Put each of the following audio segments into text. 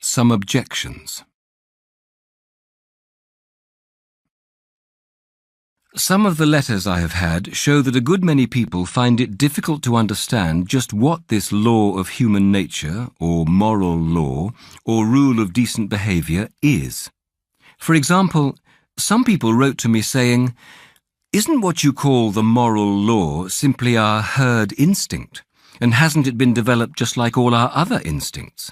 some objections. Some of the letters I have had show that a good many people find it difficult to understand just what this law of human nature, or moral law, or rule of decent behaviour is. For example, some people wrote to me saying, "Isn't what you call the moral law simply our herd instinct, and hasn't it been developed just like all our other instincts?"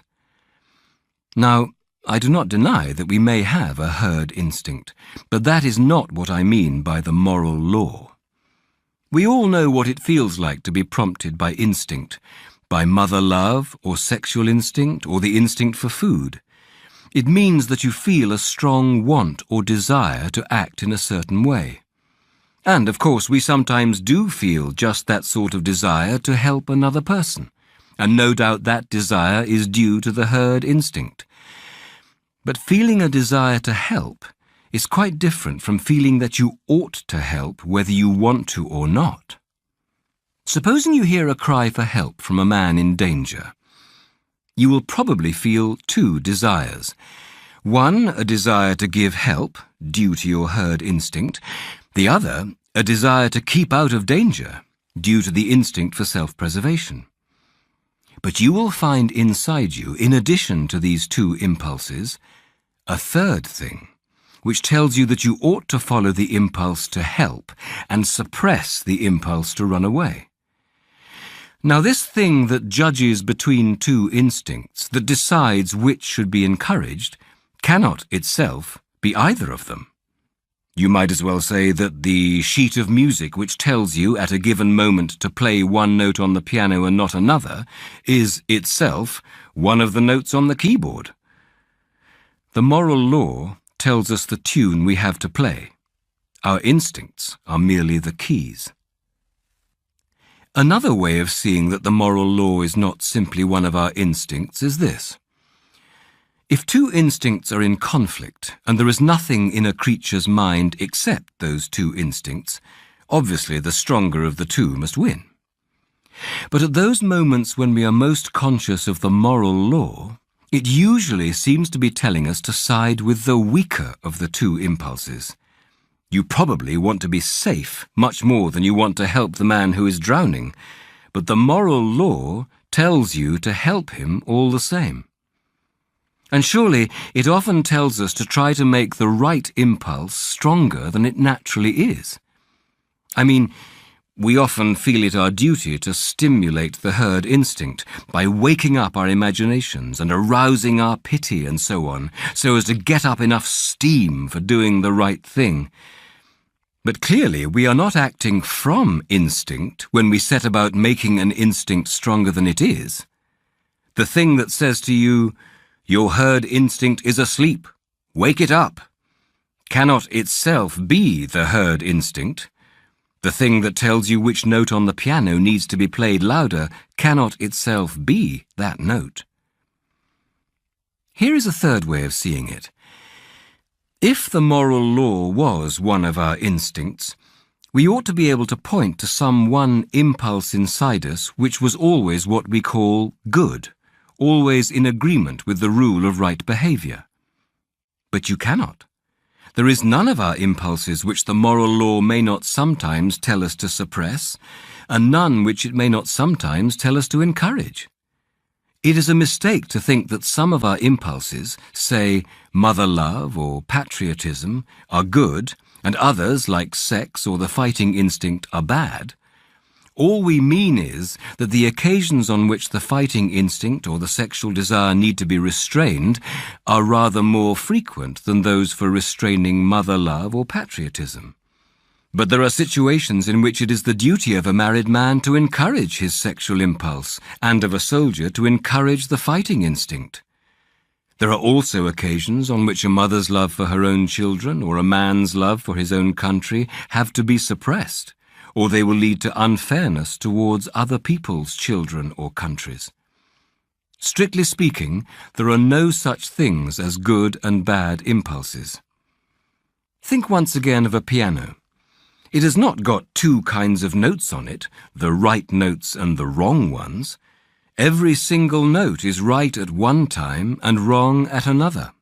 Now, I do not deny that we may have a herd instinct, but that is not what I mean by the moral law. We all know what it feels like to be prompted by instinct, by mother love or sexual instinct or the instinct for food. It means that you feel a strong want or desire to act in a certain way. And, of course, we sometimes do feel just that sort of desire to help another person, and no doubt that desire is due to the herd instinct. But feeling a desire to help is quite different from feeling that you ought to help whether you want to or not. Supposing you hear a cry for help from a man in danger. You will probably feel two desires. One, a desire to give help, due to your herd instinct. The other, a desire to keep out of danger, due to the instinct for self-preservation. But you will find inside you, in addition to these two impulses, a third thing, which tells you that you ought to follow the impulse to help and suppress the impulse to run away. Now, this thing that judges between two instincts, that decides which should be encouraged, cannot itself be either of them. You might as well say that the sheet of music which tells you at a given moment to play one note on the piano and not another is itself one of the notes on the keyboard. The moral law tells us the tune we have to play. Our instincts are merely the keys. Another way of seeing that the moral law is not simply one of our instincts is this. If two instincts are in conflict and there is nothing in a creature's mind except those two instincts, obviously the stronger of the two must win. But at those moments when we are most conscious of the moral law, it usually seems to be telling us to side with the weaker of the two impulses. You probably want to be safe much more than you want to help the man who is drowning, but the moral law tells you to help him all the same. And surely it often tells us to try to make the right impulse stronger than it naturally is. I mean, we often feel it our duty to stimulate the herd instinct by waking up our imaginations and arousing our pity and so on, so as to get up enough steam for doing the right thing. But clearly we are not acting from instinct when we set about making an instinct stronger than it is. The thing that says to you, "Your herd instinct is asleep, wake it up," cannot itself be the herd instinct. The thing that tells you which note on the piano needs to be played louder cannot itself be that note. Here is a third way of seeing it. If the moral law was one of our instincts, we ought to be able to point to some one impulse inside us which was always what we call good, always in agreement with the rule of right behaviour. But you cannot. There is none of our impulses which the moral law may not sometimes tell us to suppress, and none which it may not sometimes tell us to encourage. It is a mistake to think that some of our impulses, say mother love or patriotism, are good, and others, like sex or the fighting instinct, are bad. All we mean is that the occasions on which the fighting instinct or the sexual desire need to be restrained are rather more frequent than those for restraining mother love or patriotism. But there are situations in which it is the duty of a married man to encourage his sexual impulse and of a soldier to encourage the fighting instinct. There are also occasions on which a mother's love for her own children or a man's love for his own country have to be suppressed, or they will lead to unfairness towards other people's children or countries. Strictly speaking, there are no such things as good and bad impulses. Think once again of a piano. It has not got two kinds of notes on it, the right notes and the wrong ones. Every single note is right at one time and wrong at another.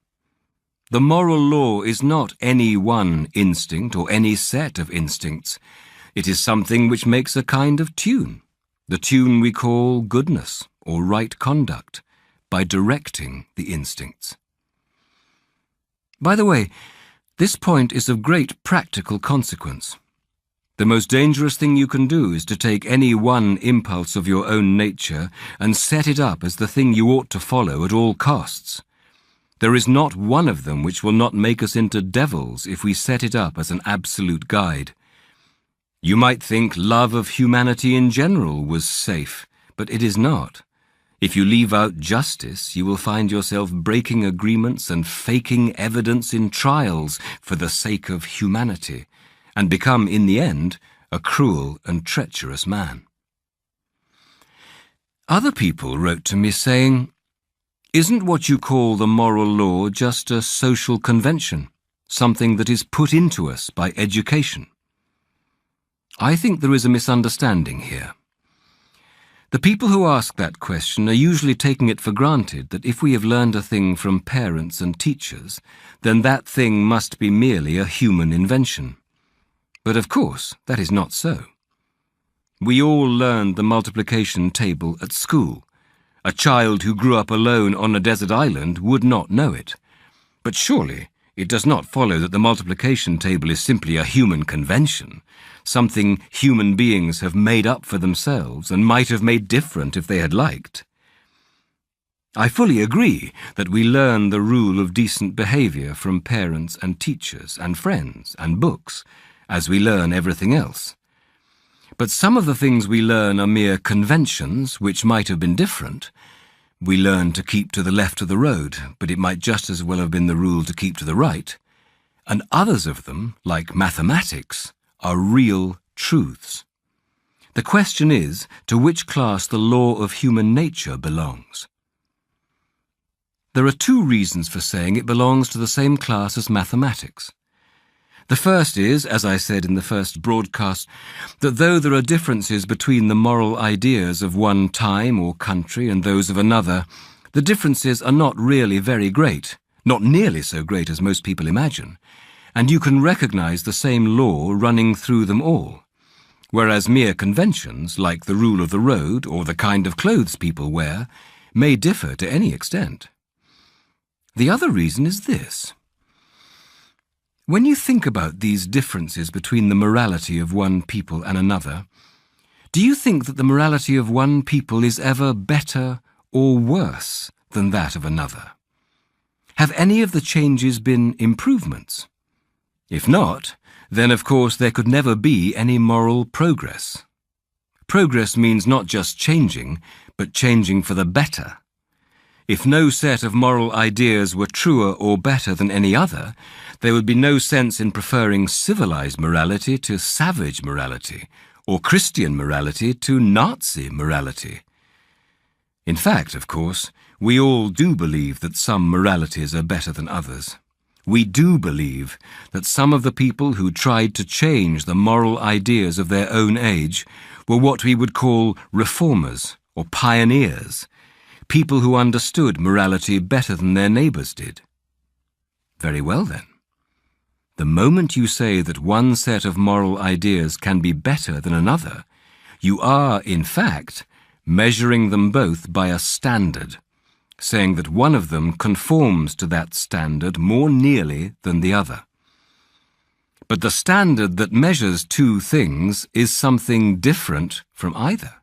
The moral law is not any one instinct or any set of instincts. It is something which makes a kind of tune, the tune we call goodness or right conduct, by directing the instincts. By the way, this point is of great practical consequence. The most dangerous thing you can do is to take any one impulse of your own nature and set it up as the thing you ought to follow at all costs. There is not one of them which will not make us into devils if we set it up as an absolute guide. You might think love of humanity in general was safe, but it is not. If you leave out justice, you will find yourself breaking agreements and faking evidence in trials for the sake of humanity, and become, in the end, a cruel and treacherous man. Other people wrote to me saying, "Isn't what you call the moral law just a social convention, something that is put into us by education?" I think there is a misunderstanding here. The people who ask that question are usually taking it for granted that if we have learned a thing from parents and teachers, then that thing must be merely a human invention. But of course, that is not so. We all learned the multiplication table at school. A child who grew up alone on a desert island would not know it. But surely it does not follow that the multiplication table is simply a human convention, something human beings have made up for themselves and might have made different if they had liked. I fully agree that we learn the rule of decent behavior from parents and teachers and friends and books, as we learn everything else. But some of the things we learn are mere conventions which might have been different. We learn to keep to the left of the road, but it might just as well have been the rule to keep to the right. And others of them, like mathematics, are real truths. The question is to which class the law of human nature belongs. There are two reasons for saying it belongs to the same class as mathematics. The first is, as I said in the first broadcast, that though there are differences between the moral ideas of one time or country and those of another, the differences are not really very great, not nearly so great as most people imagine, and you can recognize the same law running through them all, whereas mere conventions, like the rule of the road or the kind of clothes people wear, may differ to any extent. The other reason is this. When you think about these differences between the morality of one people and another, do you think that the morality of one people is ever better or worse than that of another? Have any of the changes been improvements? If not, then of course there could never be any moral progress. Progress means not just changing, but changing for the better. If no set of moral ideas were truer or better than any other, there would be no sense in preferring civilized morality to savage morality, or Christian morality to Nazi morality. In fact, of course, we all do believe that some moralities are better than others. We do believe that some of the people who tried to change the moral ideas of their own age were what we would call reformers or pioneers, people who understood morality better than their neighbours did. Very well then. The moment you say that one set of moral ideas can be better than another, you are, in fact, measuring them both by a standard, saying that one of them conforms to that standard more nearly than the other. But the standard that measures two things is something different from either.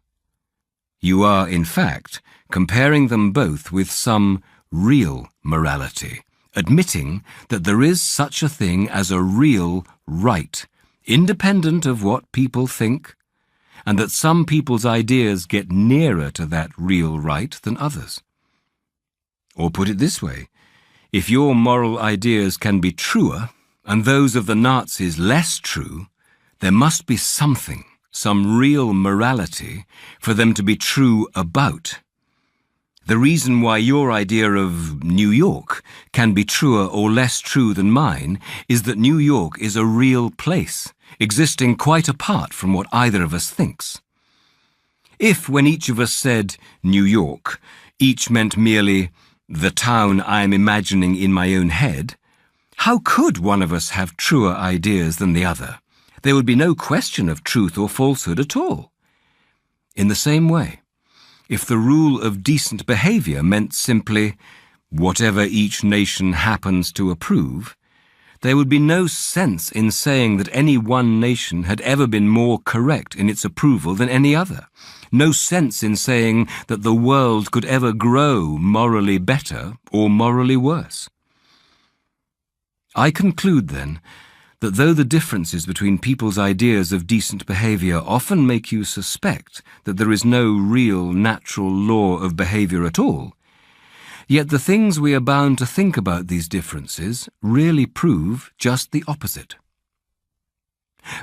You are, in fact, comparing them both with some real morality, admitting that there is such a thing as a real right, independent of what people think, and that some people's ideas get nearer to that real right than others. Or put it this way, if your moral ideas can be truer, and those of the Nazis less true, there must be something, some real morality, for them to be true about. The reason why your idea of New York can be truer or less true than mine is that New York is a real place, existing quite apart from what either of us thinks. If, when each of us said New York, each meant merely the town I am imagining in my own head, how could one of us have truer ideas than the other? There would be no question of truth or falsehood at all. In the same way, if the rule of decent behaviour meant simply whatever each nation happens to approve, there would be no sense in saying that any one nation had ever been more correct in its approval than any other. No sense in saying that the world could ever grow morally better or morally worse. I conclude, then, that though the differences between people's ideas of decent behaviour often make you suspect that there is no real natural law of behaviour at all, yet the things we are bound to think about these differences really prove just the opposite.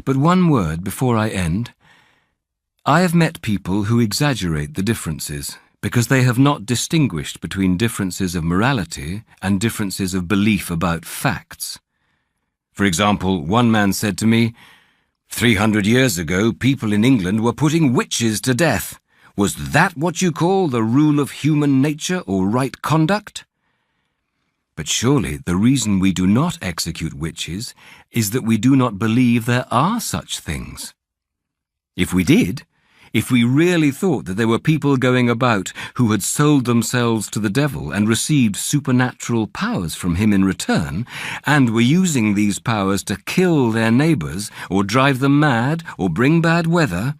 But one word before I end. I have met people who exaggerate the differences because they have not distinguished between differences of morality and differences of belief about facts. For example, one man said to me, 300 years ago, people in England were putting witches to death. Was that what you call the rule of human nature or right conduct? But surely the reason we do not execute witches is that we do not believe there are such things. If we did, if we really thought that there were people going about who had sold themselves to the devil and received supernatural powers from him in return, and were using these powers to kill their neighbours, or drive them mad, or bring bad weather,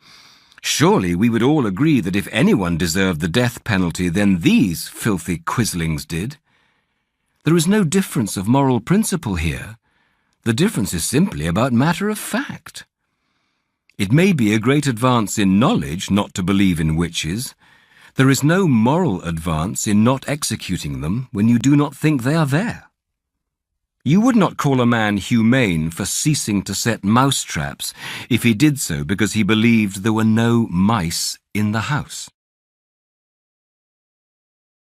surely we would all agree that if anyone deserved the death penalty, then these filthy quislings did. There is no difference of moral principle here. The difference is simply about matter of fact. It may be a great advance in knowledge not to believe in witches. There is no moral advance in not executing them when you do not think they are there. You would not call a man humane for ceasing to set mouse traps if he did so because he believed there were no mice in the house.